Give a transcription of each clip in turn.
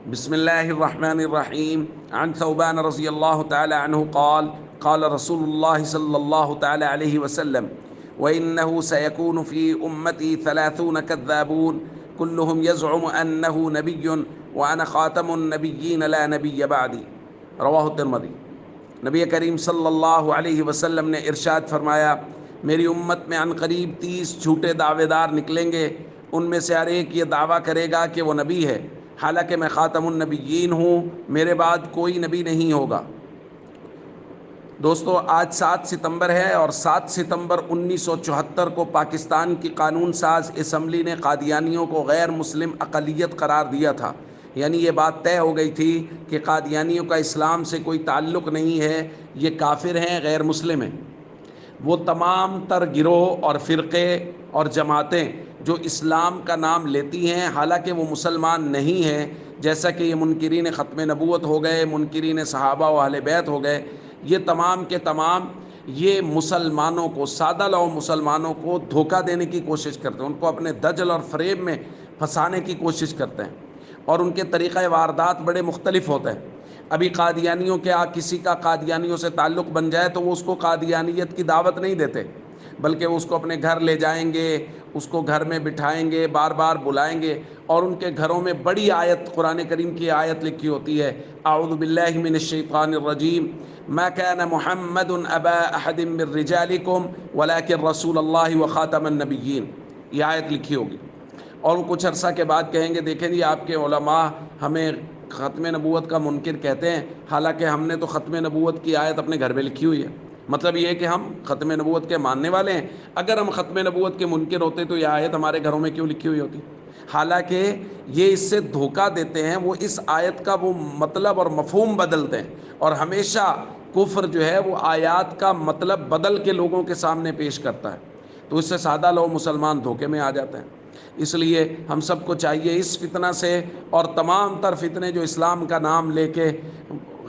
بسم الله الرحمن الرحيم. عن ثوبان رضي الله تعالى عنه قال قال رسول الله صلى الله تعالى عليه وسلم: وإنه سيكون في أمتي 30 كذابون كلهم يزعم أنه نبي وأنا خاتم النبيين لا نبي بعدي. رواہ الترمذی۔ نبی کریم صلی اللہ علیہ وسلم نے ارشاد فرمایا، میری امت میں عن قریب 30 جھوٹے دعوے دار نکلیں گے، ان میں سے ہر ایک یہ دعویٰ کرے گا کہ وہ نبی ہے، حالانکہ میں خاتم النبیین ہوں، میرے بعد کوئی نبی نہیں ہوگا۔ دوستو، آج 7 ستمبر ہے اور 7 ستمبر 1974 کو پاکستان کی قانون ساز اسمبلی نے قادیانیوں کو غیر مسلم اقلیت قرار دیا تھا۔ یعنی یہ بات طے ہو گئی تھی کہ قادیانیوں کا اسلام سے کوئی تعلق نہیں ہے، یہ کافر ہیں، غیر مسلم ہیں۔ وہ تمام تر گروہ اور فرقے اور جماعتیں جو اسلام کا نام لیتی ہیں حالانکہ وہ مسلمان نہیں ہیں، جیسا کہ یہ منکرین ختم نبوت ہو گئے، منکرین صحابہ و اہل بیت ہو گئے، یہ تمام کے تمام یہ مسلمانوں کو، سادہ لو مسلمانوں کو دھوکہ دینے کی کوشش کرتے ہیں، ان کو اپنے دجل اور فریب میں پھنسانے کی کوشش کرتے ہیں، اور ان کے طریقہ واردات بڑے مختلف ہوتے ہیں۔ ابھی قادیانیوں کے کسی کا قادیانیوں سے تعلق بن جائے تو وہ اس کو قادیانیت کی دعوت نہیں دیتے، بلکہ وہ اس کو اپنے گھر لے جائیں گے، اس کو گھر میں بٹھائیں گے، بار بار بلائیں گے، اور ان کے گھروں میں بڑی آیت، قرآن کریم کی آیت لکھی ہوتی ہے، اعوذ باللہ من الشیطان الرجیم، ما كان محمد ابا احد من رجالکم ولکن رسول اللہ وخاتم النبیین، یہ آیت لکھی ہوگی۔ اور وہ کچھ عرصہ کے بعد کہیں گے، دیکھیں جی آپ کے علماء ہمیں ختم نبوت کا منکر کہتے ہیں، حالانکہ ہم نے تو ختم نبوت کی آیت اپنے گھر میں لکھی ہوئی ہے۔ مطلب یہ ہے کہ ہم ختم نبوت کے ماننے والے ہیں، اگر ہم ختم نبوت کے منکر ہوتے تو یہ آیت ہمارے گھروں میں کیوں لکھی ہوئی ہوتی؟ حالانکہ یہ اس سے دھوکہ دیتے ہیں، وہ اس آیت کا وہ مطلب اور مفہوم بدلتے ہیں، اور ہمیشہ کفر جو ہے وہ آیات کا مطلب بدل کے لوگوں کے سامنے پیش کرتا ہے، تو اس سے سادہ لوگ مسلمان دھوکے میں آ جاتے ہیں۔ اس لیے ہم سب کو چاہیے اس فتنہ سے اور تمام تر فتنے جو اسلام کا نام لے کے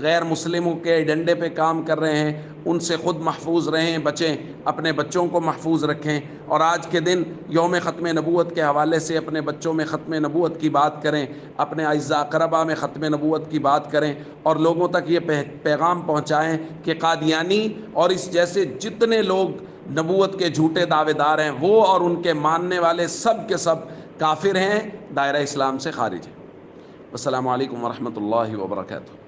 غیر مسلموں کے ڈنڈے پہ کام کر رہے ہیں، ان سے خود محفوظ رہیں، بچیں، اپنے بچوں کو محفوظ رکھیں، اور آج کے دن یوم ختم نبوت کے حوالے سے اپنے بچوں میں ختم نبوت کی بات کریں، اپنے اعزاء اقربا میں ختم نبوت کی بات کریں، اور لوگوں تک یہ پیغام پہنچائیں کہ قادیانی اور اس جیسے جتنے لوگ نبوت کے جھوٹے دعوے دار ہیں، وہ اور ان کے ماننے والے سب کے سب کافر ہیں، دائرہ اسلام سے خارج ہیں۔ السلام علیکم ورحمۃ اللہ وبرکاتہ۔